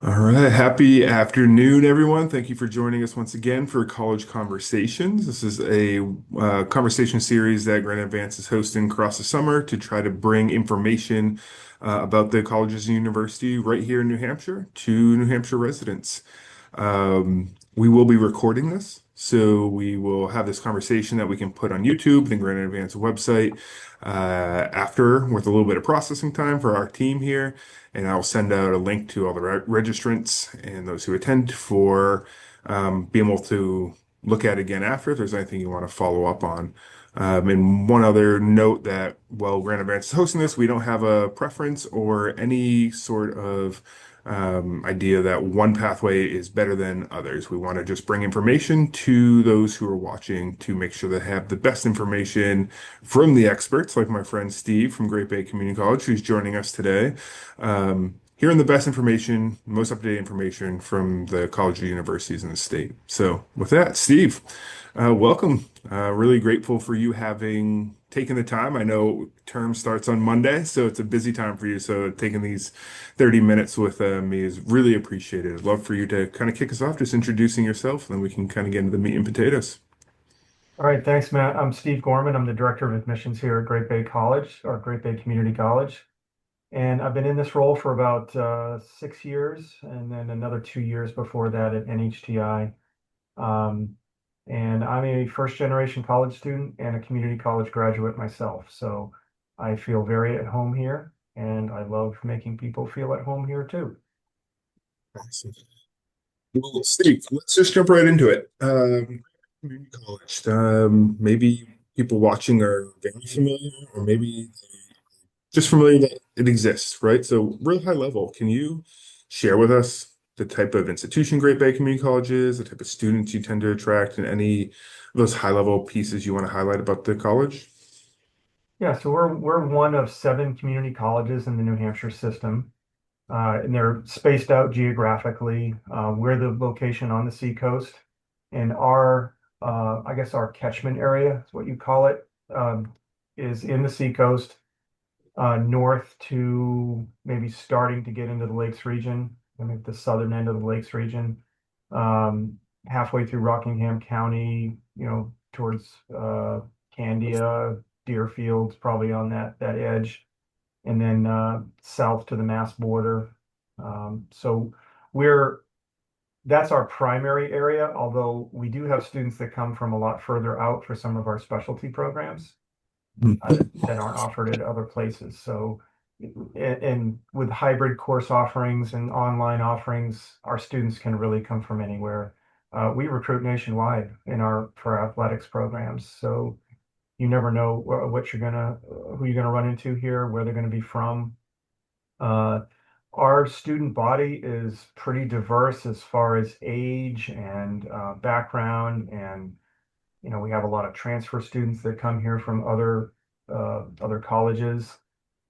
All right. Happy afternoon, everyone. Thank you for joining us once again for College Conversations. This is a conversation series that Granite Edvance is hosting across the summer to try to bring information about the colleges and university right here in New Hampshire to New Hampshire residents. We will be recording this, so we will have this conversation that we can put on YouTube, the Granite Edvance website, after with a little bit of processing time for our team here. And I'll send out a link to all the registrants and those who attend for being able to look at it again after if there's anything you want to follow up on. And one other note that while Grand Advance is hosting this, we don't have a preference or any sort of idea that one pathway is better than others. We want to just bring information to those who are watching to make sure they have the best information from the experts, like my friend Steve from Great Bay Community College, who's joining us today. Hearing the best information, most up-to-date information from the college and universities in the state. So with that, Steve, welcome. Really grateful for you having taken the time. I know term starts on Monday, so it's a busy time for you. So taking these 30 minutes with me is really appreciated. I'd love for you to kind of kick us off, just introducing yourself, and then we can kind of get into the meat and potatoes. All right, thanks, Matt. I'm Steve Gorman. I'm the Director of Admissions here at Great Bay College, or Great Bay Community College. And I've been in this role for about 6 years, and then another 2 years before that at NHTI. Um, and I'm a first generation college student and a community college graduate myself. So I feel very at home here, and I love making people feel at home here too. Awesome. Well, Steve, let's just jump right into it. Community college. Maybe people watching are very familiar, or maybe just familiar that it exists, right? So, real high level, can you share with us the type of institution Great Bay Community College is, the type of students you tend to attract, and any of those high level pieces you want to highlight about the college? Yeah, so we're one of 7 community colleges in the New Hampshire system. And they're spaced out geographically. We're the location on the seacoast, and I guess our catchment area is what you call it, is in the seacoast, north to maybe starting to get into the lakes region, I mean, the southern end of the lakes region, halfway through Rockingham County, towards Candia, Deerfield, probably on that edge and then south to the Mass border. So we're that's our primary area, although we do have students that come from a lot further out for some of our specialty programs that aren't offered at other places. So, and with hybrid course offerings and online offerings, our students can really come from anywhere. We recruit nationwide for our athletics programs, so you never know who you're gonna run into here, where they're gonna be from. Uh, our student body is pretty diverse as far as age and background, and we have a lot of transfer students that come here from other colleges.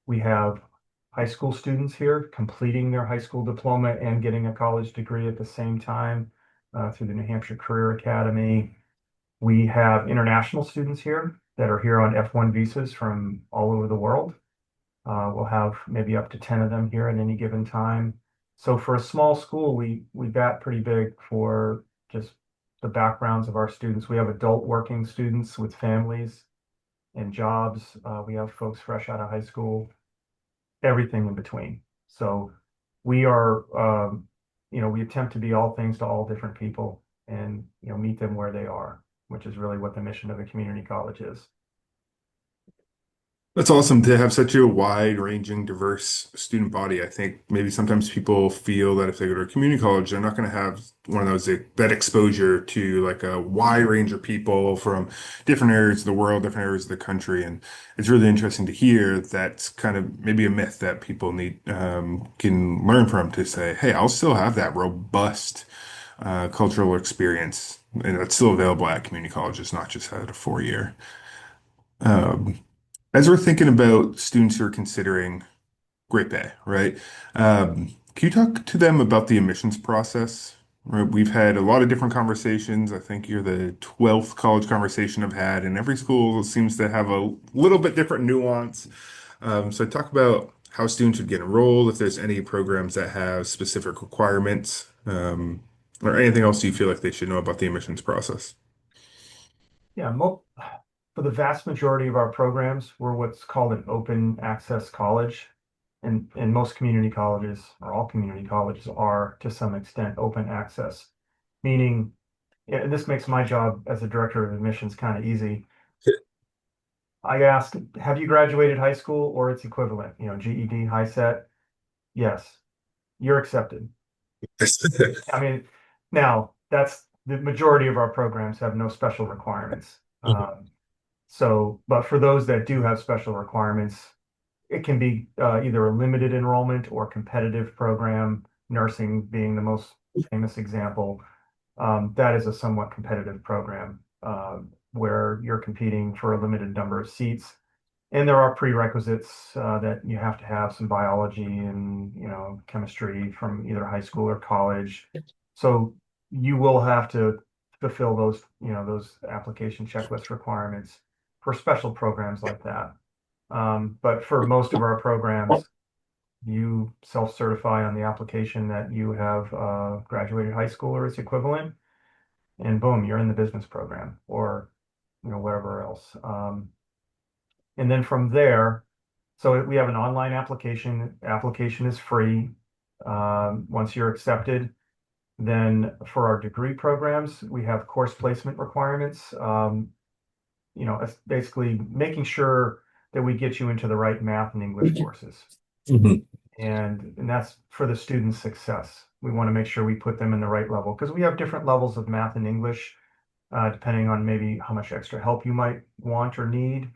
We have high school students here completing their high school diploma and getting a college degree at the same time through the New Hampshire Career Academy. We have international students here that are here on F1 visas from all over the world. We'll have maybe up to 10 of them here at any given time. So for a small school, we bat pretty big for just the backgrounds of our students. We have adult working students with families and jobs. We have folks fresh out of high school, everything in between. So we are, we attempt to be all things to all different people and, meet them where they are, which is really what the mission of a community college is. That's awesome to have such a wide-ranging, diverse student body. I think maybe sometimes people feel that if they go to a community college, they're not going to have one of those that exposure to like a wide range of people from different areas of the world, different areas of the country. And it's really interesting to hear that's kind of maybe a myth that people need can learn from to say, hey, I'll still have that robust cultural experience, and that's still available at community colleges, not just at a 4 year. Um, as we're thinking about students who are considering Great Bay, right? Can you talk to them about the admissions process? Right? We've had a lot of different conversations. I think you're the 12th college conversation I've had, and every school seems to have a little bit different nuance. So talk about how students would get enrolled, if there's any programs that have specific requirements, or anything else you feel like they should know about the admissions process. Yeah, for the vast majority of our programs, we're what's called an open access college. And most community colleges, or all community colleges, are to some extent open access, meaning, yeah, and this makes my job as a director of admissions kind of easy. I ask, have you graduated high school or its equivalent? GED, high set? Yes, you're accepted. I mean, now that's the majority of our programs have no special requirements. But for those that do have special requirements, it can be either a limited enrollment or competitive program, nursing being the most famous example. That is a somewhat competitive program where you're competing for a limited number of seats. And there are prerequisites that you have to have some biology and chemistry from either high school or college. So you will have to fulfill those application checklist requirements for special programs like that. But for most of our programs, you self-certify on the application that you have graduated high school or its equivalent, and boom, you're in the business program or whatever else. And then from there, so we have an online application. Application is free. Once you're accepted, then for our degree programs, we have course placement requirements. It's basically making sure that we get you into the right math and English courses. Mhm. And that's for the student's success. We want to make sure we put them in the right level because we have different levels of math and English, depending on maybe how much extra help you might want or need.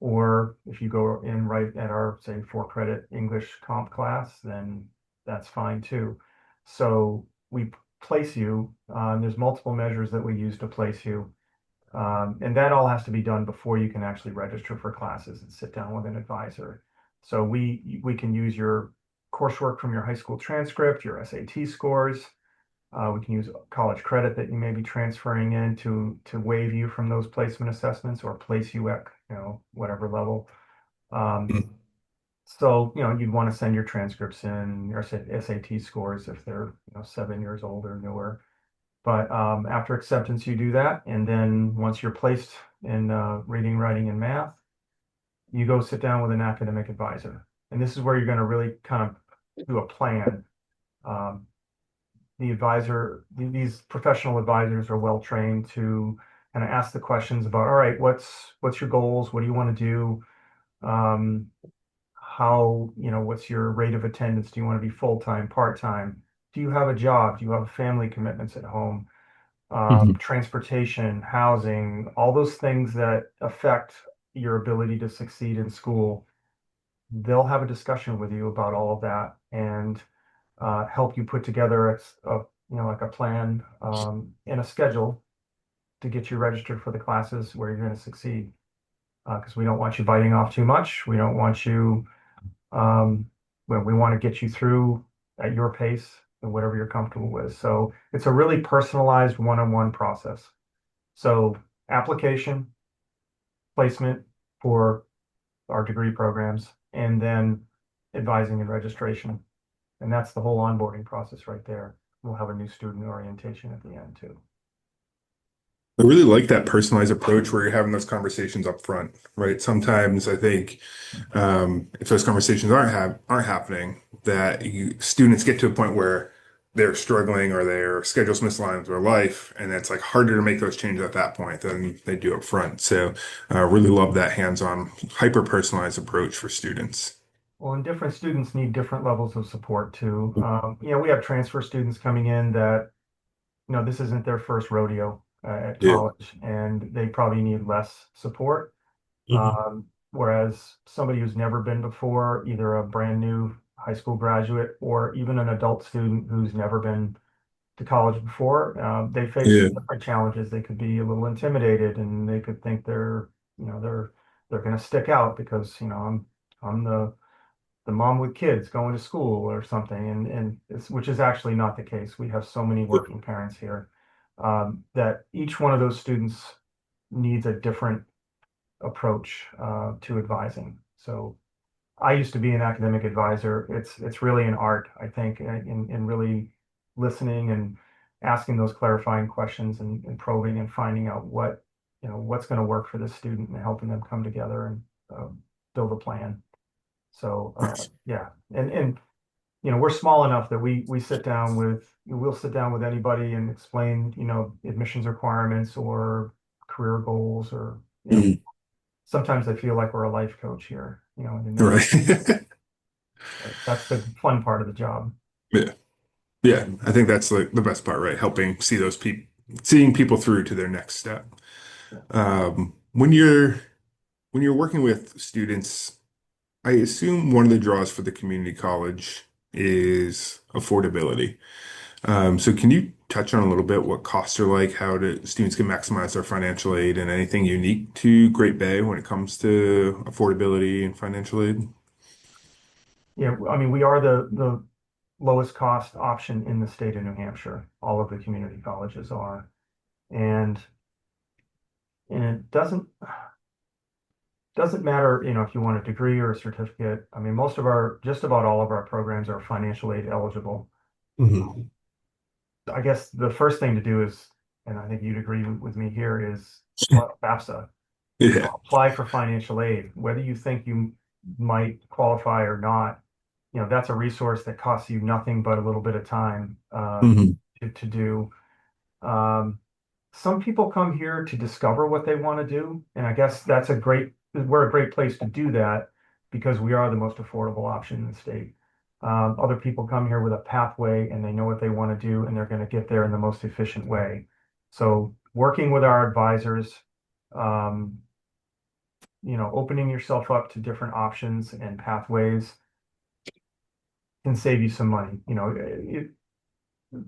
Or if you go in right at our, say, 4 credit English comp class, then that's fine too. So we place you, there's multiple measures that we use to place you. And that all has to be done before you can actually register for classes and sit down with an advisor. So we can use your coursework from your high school transcript, your SAT scores. We can use college credit that you may be transferring in to waive you from those placement assessments or place you at whatever level. Um, so you'd want to send your transcripts in, your SAT scores if they're 7 years old or newer. But after acceptance, you do that, and then once you're placed in reading, writing, and math, you go sit down with an academic advisor, and this is where you're going to really kind of do a plan. Um, these professional advisors are well trained to kind of ask the questions about, all right, what's your goals? What do you want to do? Um, what's your rate of attendance? Do you want to be full-time, part-time? Do you have a job? Do you have family commitments at home? Mhm. Transportation, housing, all those things that affect your ability to succeed in school. They'll have a discussion with you about all of that and help you put together like a plan and a schedule to get you registered for the classes where you're going to succeed. Because we don't want you biting off too much. We don't want you, well, we want to get you through at your pace and whatever you're comfortable with. So it's a really personalized one-on-one process. So application, placement for our degree programs, and then advising and registration. And that's the whole onboarding process right there. We'll have a new student orientation at the end too. I really like that personalized approach where you're having those conversations up front, right? Sometimes I think if those conversations aren't happening, that students get to a point where they're struggling or their schedules misaligned with their life, and it's like harder to make those changes at that point than they do up front. So, really love that hands-on, hyper-personalized approach for students. Well, and different students need different levels of support too. We have transfer students coming in that, this isn't their first rodeo at Yeah. college, and they probably need less support. Mhm. Whereas somebody who's never been before, either a brand new high school graduate or even an adult student who's never been to college before, they face Yeah. different challenges. They could be a little intimidated, and they could think they're going to stick out because I'm the mom with kids going to school or something, and which is actually not the case. We have so many working parents here that each one of those students needs a different approach to advising. So I used to be an academic advisor. It's really an art, I think, in really listening and asking those clarifying questions and probing and finding out what's going to work for this student and helping them come together and build a plan. So Nice. yeah, and we're small enough that we'll sit down with anybody and explain admissions requirements or career goals or Mhm. sometimes I feel like we're a life coach here, in admissions. Right. That's the fun part of the job. Yeah. Yeah. I think that's like the best part, right? Helping seeing people through to their next step. When you're working with students, I assume one of the draws for the community college is affordability. So can you touch on a little bit what costs are like, students can maximize their financial aid, and anything unique to Great Bay when it comes to affordability and financial aid? Yeah, I mean, we are the lowest cost option in the state of New Hampshire. All of the community colleges are. And and it doesn't matter, if you want a degree or a certificate. I mean, just about all of our programs are financial aid eligible. Hmm. I guess the first thing to do is, and I think you'd agree with me here, is FAFSA. Yeah. Apply for financial aid, whether you think you might qualify or not. That's a resource that costs you nothing but a little bit of time Hmm. to do. Um, some people come here to discover what they want to do, and I guess we're a great place to do that because we are the most affordable option in the state. Other people come here with a pathway and they know what they want to do and they're going to get there in the most efficient way. So working with our advisors, um, opening yourself up to different options and pathways can save you some money.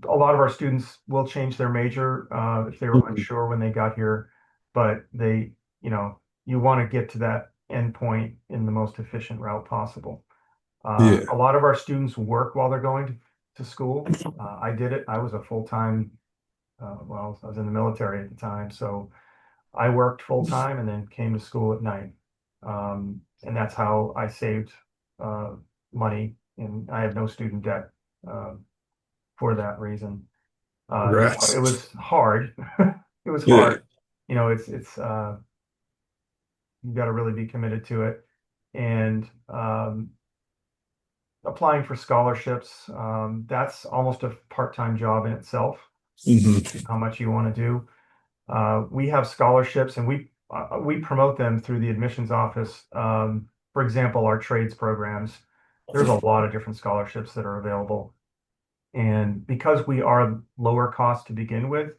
A lot of our students will change their major if they were Hmm. unsure when they got here, but you want to get to that end point in the most efficient route possible. Yeah. A lot of our students work while they're going to school. I did it. I was a full-time, well, I was in the military at the time, so I worked full-time and then came to school at night. And that's how I saved uh, money, and I have no student debt uh, for that reason. It Congrats. was hard. It was Yeah. hard. It's you got to really be committed to it. And applying for scholarships, that's almost a part-time job in itself, Hmm. how much you want to do. We have scholarships and we promote them through the admissions office. For example, our trades programs, there's a lot of different scholarships that are available. And because we are lower cost to begin with,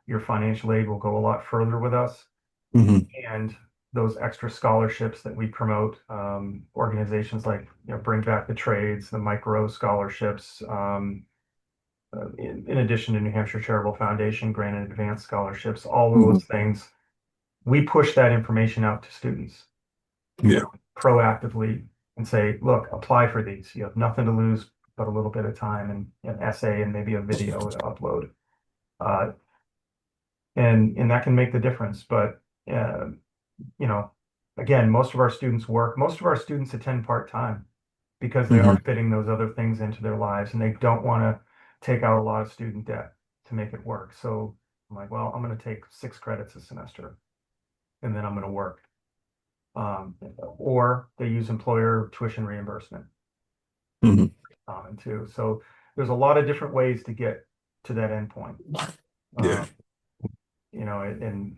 your financial aid will go a lot further with us. Hmm. And those extra scholarships that we promote, organizations like Bring Back the Trades, the micro scholarships, in addition to New Hampshire Charitable Foundation, Granite Edvance scholarships, all of Hmm. those things, we push that information out to students, Yeah. proactively and say, look, apply for these. You have nothing to lose but a little bit of time and an essay and maybe a video to upload. Uh, and that can make the difference. But uh, you know, again, most of our students work. Most of our students attend part-time because they are Hmm. fitting those other things into their lives, and they don't want to take out a lot of student debt to make it work. So I'm like, well, I'm going to take 6 credits a semester, and then I'm going to work. Or they use employer tuition reimbursement Hmm. too. So there's a lot of different ways to get to that endpoint. Yeah. Uh, and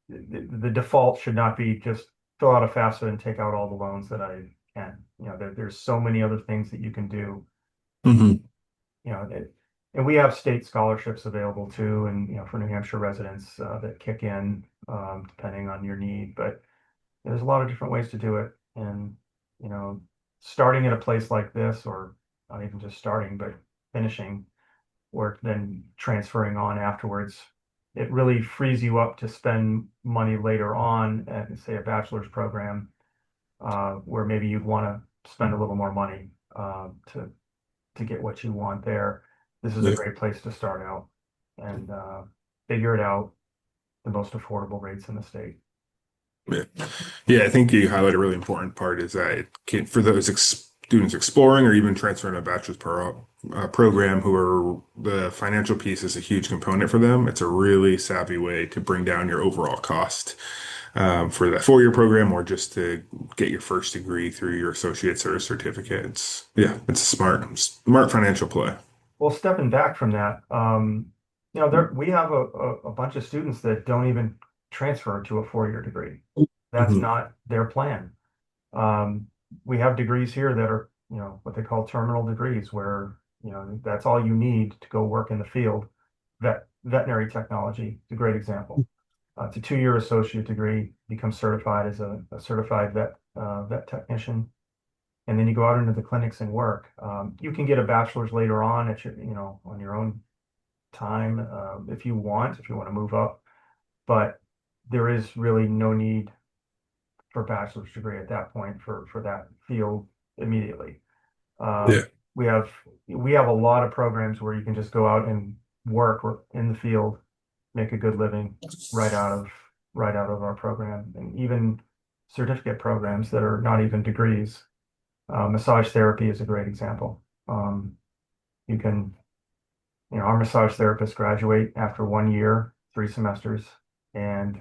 the default should not be just fill out a FAFSA and take out all the loans that I can. There's so many other things that you can do. Hmm. You know, and we have state scholarships available too, and for New Hampshire residents that kick in depending on your need. But there's a lot of different ways to do it, and you know, starting at a place like this, or not even just starting, but finishing or then transferring on afterwards, it really frees you up to spend money later on at, say, a bachelor's program, where maybe you'd want to spend a little more money to get what you want there. This is a Yeah. great place to start out and figure it out, the most affordable rates in the state. Yeah. Yeah, I think you highlight a really important part is that it can, for those students exploring or even transferring a program who are the financial piece is a huge component for them. It's a really savvy way to bring down your overall cost for that 4-year program or just to get your first degree through your associate's or certificate. It's a smart financial play. Well, stepping back from that, we have a bunch of students that don't even transfer to a 4-year degree. That's Mhm. not their plan. Um, we have degrees here that are, what they call terminal degrees, where, that's all you need to go work in the field. Veterinary technology is a great example. It's a 2-year associate degree, become certified as a certified vet technician, and then you go out into the clinics and work. You can get a bachelor's later on at on your own time, if you want to move up, but there is really no need for a bachelor's degree at that point for that field immediately. Yeah. Um, we have we have a lot of programs where you can just go out and work in the field, make a good living right out of our program, and even certificate programs that are not even degrees. Massage therapy is a great example. You can, our massage therapists graduate after 1 year, 3 semesters, and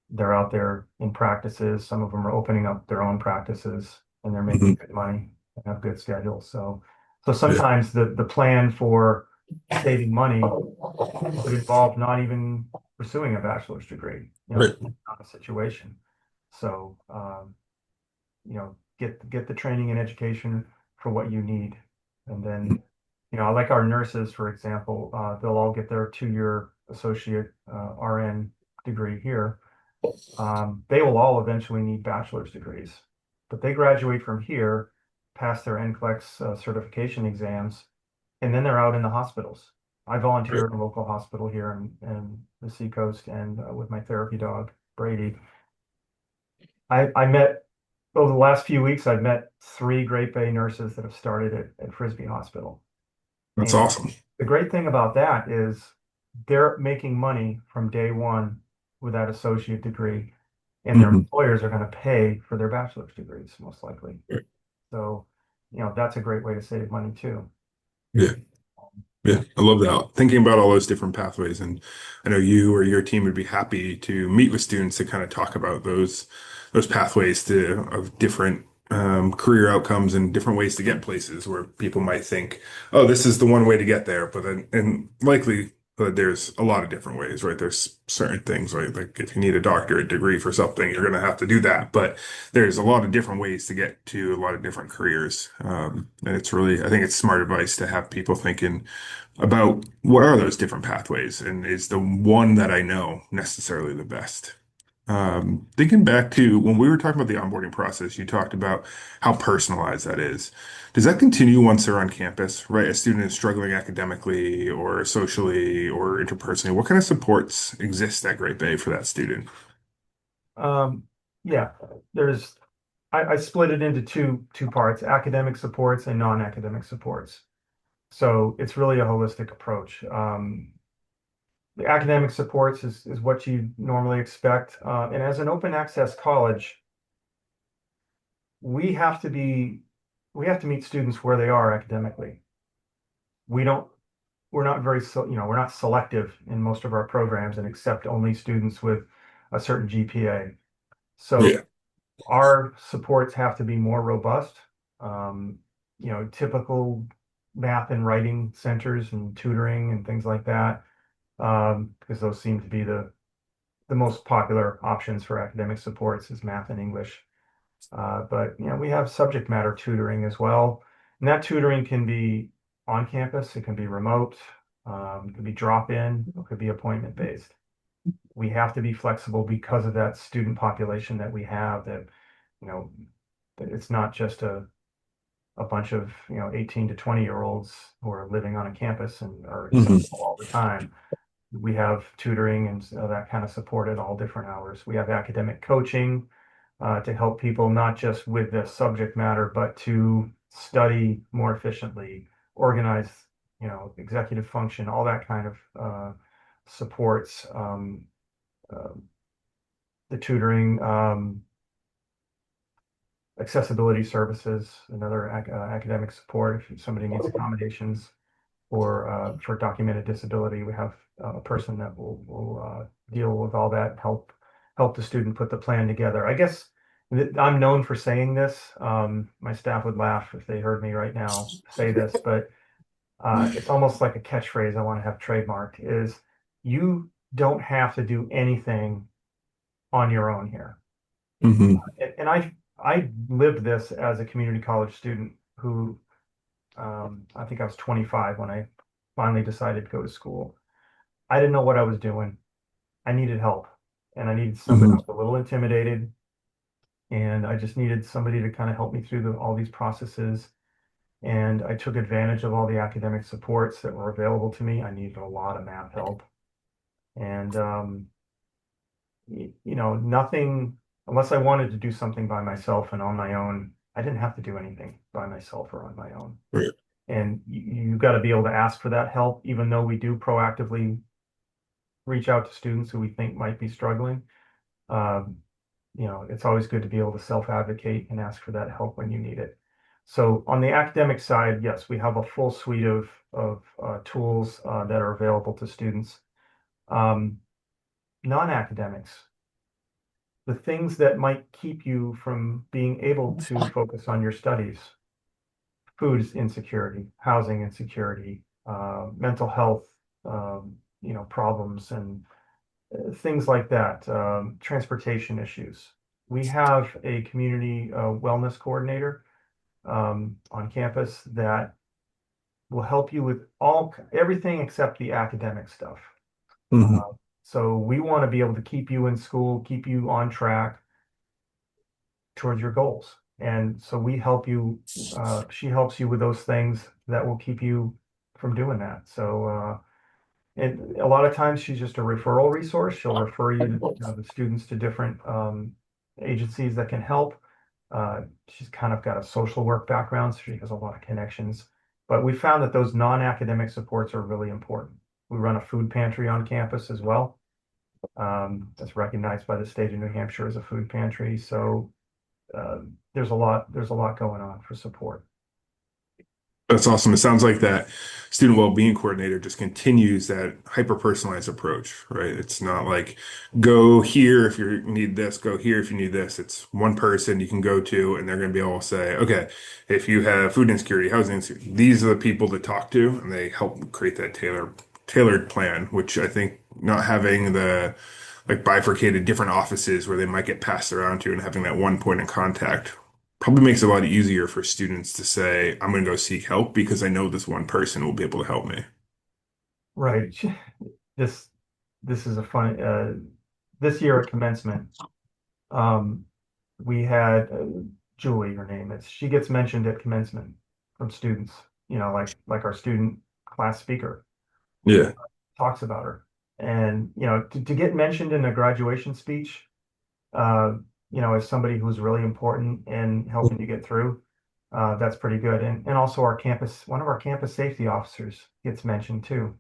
they're out there in practices. Some of them are opening up their own practices and they're making Mhm. good money and have good schedules. So Yeah. sometimes the plan for saving money would involve not even pursuing a bachelor's degree, Right. depending on the situation. So, get the training and education for what you need. And then, like our nurses, for example, they'll all get their 2-year associate RN degree here. They will all eventually need bachelor's degrees, but they graduate from here, pass their NCLEX certification exams, and then they're out in the hospitals. I Right. volunteer at a local hospital here in the Seacoast, and with my therapy dog, Brady. I met over the last few weeks, I've met 3 Great Bay nurses that have started at Frisbee Hospital. That's And awesome. the great thing about that is they're making money from day one with that associate degree, and their Mhm. employers are going to pay for their bachelor's degrees, most likely. So, that's a great way to save money too. Yeah. Yeah, I love that. Thinking about all those different pathways, and I know you or your team would be happy to meet with students to kind of talk about those pathways to of different career outcomes and different ways to get places where people might think, oh, this is the one way to get there, but then and likely there's a lot of different ways, right? There's certain things, right? Like if you need a doctorate degree for something, you're going to have to do that, but there's a lot of different ways to get to a lot of different careers, and it's really, I think it's smart advice to have people thinking about what are those different pathways and is the one that I know necessarily the best. Thinking back to when we were talking about the onboarding process, you talked about how personalized that is. Does that continue once they're on campus, right? A student is struggling academically or socially or interpersonally. What kind of supports exist at Great Bay for that student? Um, yeah, there's I split it into two parts: academic supports and non-academic supports. So it's really a holistic approach. The academic supports is what you normally expect. And as an open access college, we have to be we have to meet students where they are academically. We don't we're not very we're not selective in most of our programs and accept only students with a certain GPA. So Yeah. our supports have to be more robust. Typical math and writing centers and tutoring and things like that, because those seem to be the most popular options for academic supports is math and English. But we have subject matter tutoring as well, and that tutoring can be on campus, it can be remote, it can be drop-in, it could be appointment based. We have to be flexible because of that student population that we have. That you know that it's not just a bunch of 18 to 20-year-olds who are living on a campus and are Mhm. accessible all the time. We have tutoring and that kind of support at all different hours. We have academic coaching to help people not just with the subject matter, but to study more efficiently, organize, executive function, all that kind of supports. Uh, the tutoring, accessibility services, another academic support. If somebody needs accommodations for documented disability, we have a person that will deal with all that, help the student put the plan together. I guess I'm known for saying this. My staff would laugh if they heard me right now say this, but it's almost like a catchphrase I want to have trademarked is you don't have to do anything on your own here. Hmm. And I lived this as a community college student who I think I was 25 when I finally decided to go to school. I didn't know what I was doing. I needed help, and I needed somebody. I Hmm. was a little intimidated, and I just needed somebody to kind of help me through all these processes. And I took advantage of all the academic supports that were available to me. I needed a lot of math help, and nothing unless I wanted to do something by myself and on my own. I didn't have to do anything by myself or on my own. Right. And you got to be able to ask for that help, even though we do proactively reach out to students who we think might be struggling. Um, it's always good to be able to self-advocate and ask for that help when you need it. So on the academic side, yes, we have a full suite of tools that are available to students. Um, Non-academics, the things that might keep you from being able to focus on your studies, food insecurity, housing insecurity, mental health, problems and things like that, transportation issues. We have a community wellness coordinator on campus that will help you with everything except the academic stuff. Hmm. So we want to be able to keep you in school, keep you on track towards your goals. And so we help you, she helps you with those things that will keep you from doing that. And a lot of times she's just a referral resource. She'll refer the students to different agencies that can help. She's kind of got a social work background, so she has a lot of connections. But we found that those non-academic supports are really important. We run a food pantry on campus as well. That's recognized by the state of New Hampshire as a food pantry. So uh, there's a lot going on for support. That's awesome. It sounds like that student well-being coordinator just continues that hyper-personalized approach, right? It's not like go here if you need this, go here if you need this. It's one person you can go to, and they're going to be able to say, okay, if you have food insecurity, housing insecurity, these are the people to talk to, and they help create that tailored plan, which I think not having the like bifurcated different offices where they might get passed around to and having that one point of contact probably makes it a lot easier for students to say, I'm going to go seek help because I know this one person will be able to help me. Right. This this is a fun this year at commencement. Um, we had Julie, her name is. She gets mentioned at commencement from students. Like our student class speaker Yeah. talks about her, and to get mentioned in a graduation speech, uh, as somebody who's really important in helping you get through, that's pretty good. And also one of our campus safety officers gets mentioned too.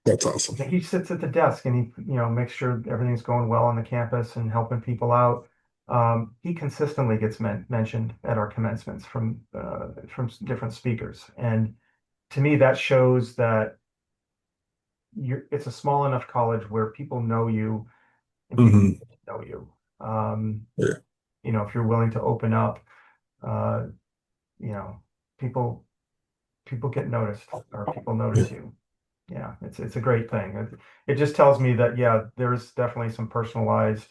That's awesome. He sits at the desk and he, makes sure everything's going well on the campus and helping people out. He consistently gets mentioned at our commencements from different speakers, and to me that shows that it's a small enough college where people know you and people Hmm. know you. Um, Yeah. if you're willing to open up, uh, you know, people people get noticed or people Yeah. notice you. Yeah, it's a great thing. It just tells me that yeah, there's definitely some personalized,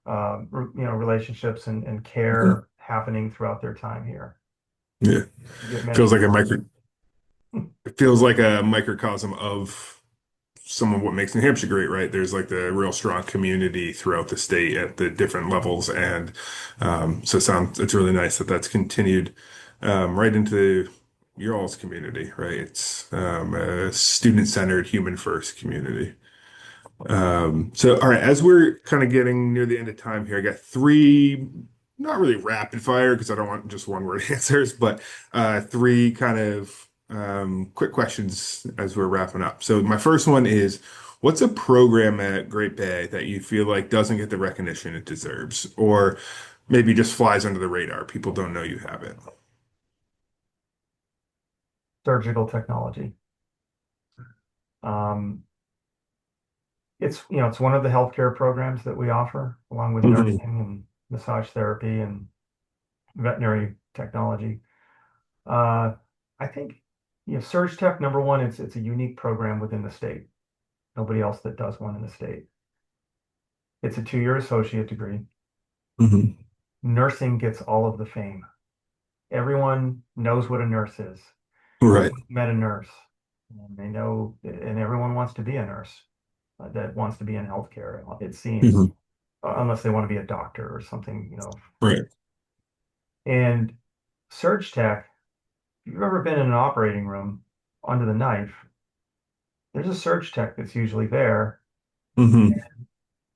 relationships and Mhm. care happening throughout their time here. Yeah. You get Feels mentioned. like a micro, it feels like a microcosm of some of what makes New Hampshire great, right? There's like the real strong community throughout the state at the different levels. And so it's really nice that that's continued right into your all's community, right? It's a student-centered, human-first community. So, all right, as we're kind of getting near the end of time here, I got three, not really rapid fire because I don't want just one word answers, but three kind of quick questions as we're wrapping up. So, my first one is, What's a program at Great Bay that you feel like doesn't get the recognition it deserves, or maybe just flies under the radar? People don't know you have it. Surgical technology. Um, it's one of the healthcare programs that we offer, along with nursing Hmm. and massage therapy and veterinary technology. Uh, I think, Surge Tech, number one, it's a unique program within the state. Nobody else that does one in the state. It's a 2-year associate degree. Hmm. Nursing gets all of the fame. Everyone knows what a nurse is. Right. Everyone met a nurse, and they know, and everyone wants to be a nurse that wants to be in healthcare. It seems, Hmm. unless they want to be a doctor or something, Right. And Surge Tech, if you've ever been in an operating room under the knife, there's a surge tech that's usually there. Hmm.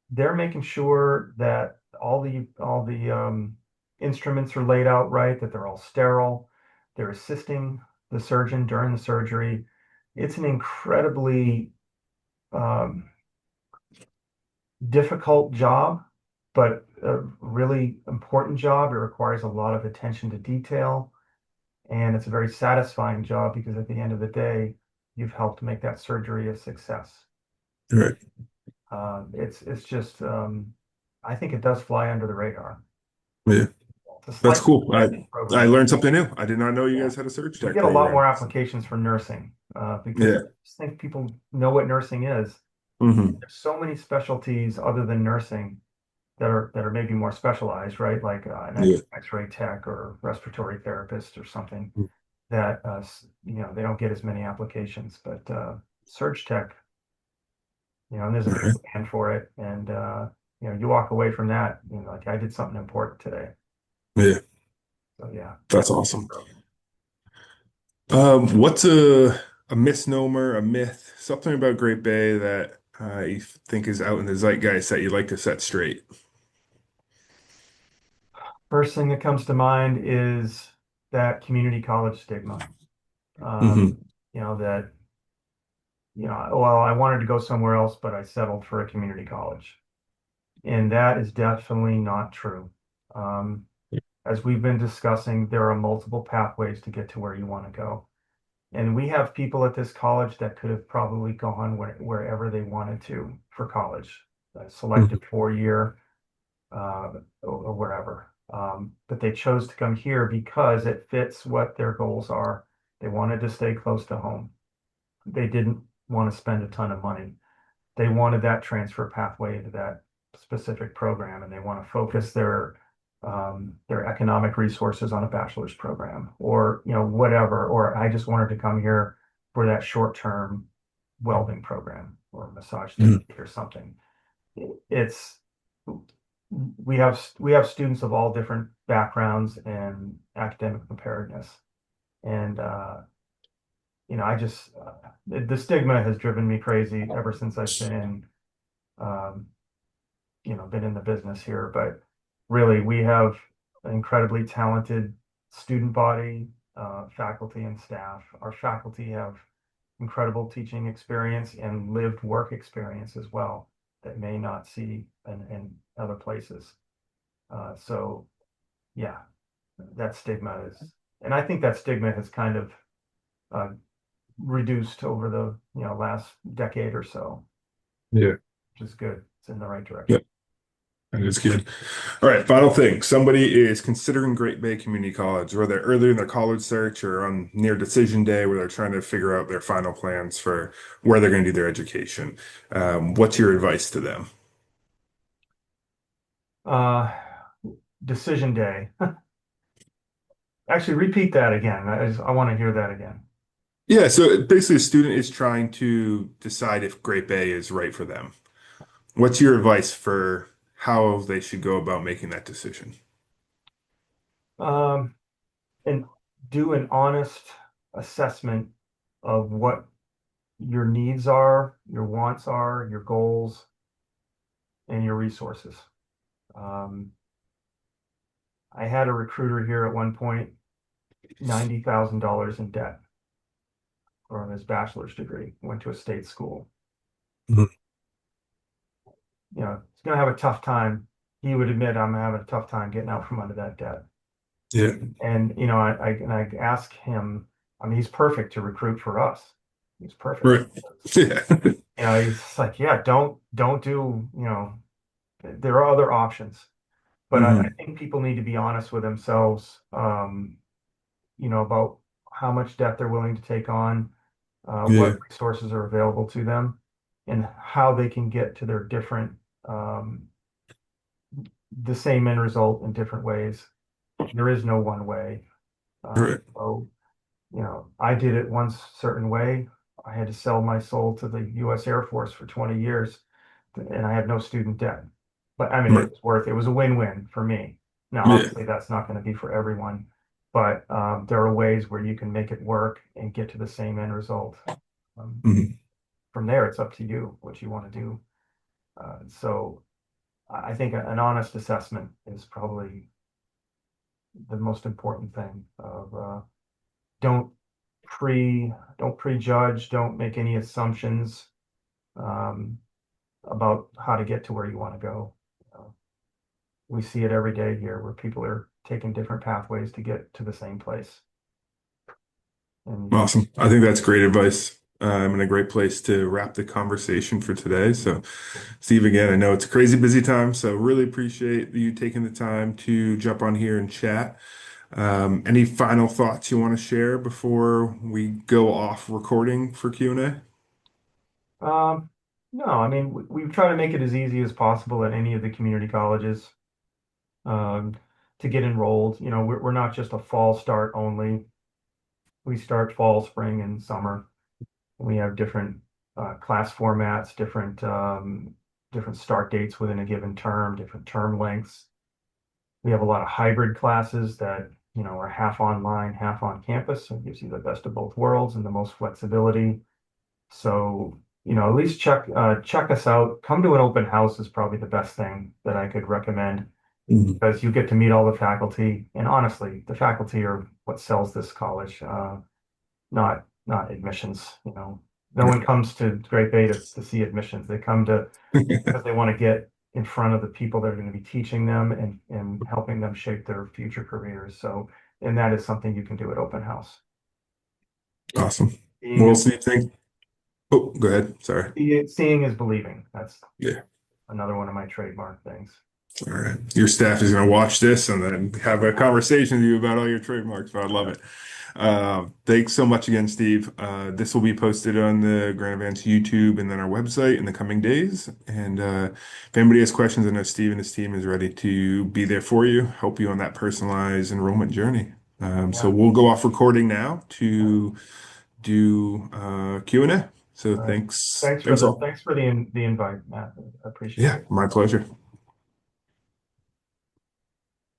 They're making sure that all the instruments are laid out right, that they're all sterile. They're assisting the surgeon during the surgery. It's an incredibly um, difficult job, but a really important job. It requires a lot of attention to detail, and it's a very satisfying job because at the end of the day, you've helped make that surgery a success. Right. It's just I think it does fly under the radar. Yeah. It's a That's slightly cool. I demanding I program. learned something new. I did not know you Yeah, guys had a surge we tech get a lot more program. applications for nursing because I Yeah. just think people know what nursing is. Hmm. There's so many specialties other than nursing that are maybe more specialized, right? Like an Yeah. X-ray tech or respiratory therapist or something that they don't get as many applications. But surge tech, and there's a big Right. demand for it, and you walk away from that, like I did something important today. Yeah. So yeah, That's definitely. awesome. What's a misnomer, a myth, something about Great Bay that you think is out in the zeitgeist that you'd like to set straight? First thing that comes to mind is that community college stigma. Um, Hmm. that well, I wanted to go somewhere else, but I settled for a community college, and that is definitely not true. Um, as we've been discussing, there are multiple pathways to get to where you want to go. And we have people at this college that could have probably gone wherever they wanted to for college, selected Hmm. 4-year or wherever. But they chose to come here because it fits what their goals are. They wanted to stay close to home. They didn't want to spend a ton of money. They wanted that transfer pathway into that specific program, and they want to focus their economic resources on a bachelor's program or whatever. Or I just wanted to come here for that short-term welding program or massage Hmm. therapy or something. It's we have students of all different backgrounds and academic preparedness, and I just the stigma has driven me crazy ever since I've um, been in the business here. But really, we have an incredibly talented student body, faculty and staff. Our faculty have incredible teaching experience and lived work experience as well that may not see in other places. So yeah, that stigma is, and I think that stigma has kind of uh, reduced over the last decade or so, Yeah. which is good. It's in the right Yeah. direction. That is good. All right, final thing. Somebody is considering Great Bay Community College, whether they're early in their college search or on near decision day where they're trying to figure out their final plans for where they're going to do their education. What's your advice to them? Uh, Decision day. Actually, repeat that again. I want to hear that again. Yeah, so basically, a student is trying to decide if Great Bay is right for them. What's your advice for how they should go about making that decision? Um, and do an honest assessment of what your needs are, your wants are, your goals, and your resources. Um, I had a recruiter here at one point, $90,000 in debt from his bachelor's degree, went to a state school. Mhm. He's going to have a tough time. He would admit I'm having a tough time getting out from under that debt. Yeah. And I ask him, I mean, he's perfect to recruit for us. He's perfect. Right. Yeah. He's like, yeah, don't do, there are other options. But I Hmm. think people need to be honest with themselves, about how much debt they're willing to take on, what Yeah. resources are available to them, and how they can get to their um, the same end result in different ways. There is no one way. Right. So, I did it one certain way. I had to sell my soul to the U.S. Air Force for 20 years, and I had no student debt. But I mean, Right. it was a win-win for me. Now, Yeah. obviously, that's not going to be for everyone, but there are ways where you can make it work and get to the same end result. Um, Hmm. from there, it's up to you what you want to do. So I think an honest assessment is probably the most important thing of don't don't prejudge, don't make any assumptions um, about how to get to where you want to go. Uh, we see it every day here where people are taking different pathways to get to the same place. And you just, Awesome. I think that's great advice. And a great place to wrap the conversation for today. So, Steve, again, I know it's a crazy busy time, so really appreciate you taking the time to jump on here and chat. Any final thoughts you want to share before we go off recording for Q&A? um, no, I mean, we try to make it as easy as possible at any of the community colleges um, to get enrolled. We're not just a fall start only. We start fall, spring, and summer. We have different class formats, different start dates within a given term, different term lengths. We have a lot of hybrid classes that, are half online, half on campus. So it gives you the best of both worlds and the most flexibility. So, at least check us out. Come to an open house is probably the best thing that I could recommend Mhm. because you get to meet all the faculty. And honestly, the faculty are what sells this college. Not admissions. No one comes to Great Bay to see admissions. They come to because they want to get in front of the people that are going to be teaching them and helping them shape their future careers. So, and that is something you can do at open house. Awesome. Seeing Well, is Steve, oh, go ahead. Sorry. seeing is believing. That's Yeah. another one of my trademark things. All right. Your staff is going to watch this and then have a conversation with you about all your trademarks, but I love Yeah, it. Thanks so much again, Steve. This will be posted on the Granite Edvance YouTube and then our website in the coming days. And if anybody has questions, I know Steve and his team is ready to be there for you, help you on that personalized enrollment journey. So yeah. we'll go off recording now All to do Q&A. So right. thanks. Thanks all. Thanks for the invite, Matt. I appreciate Yeah, it. my pleasure.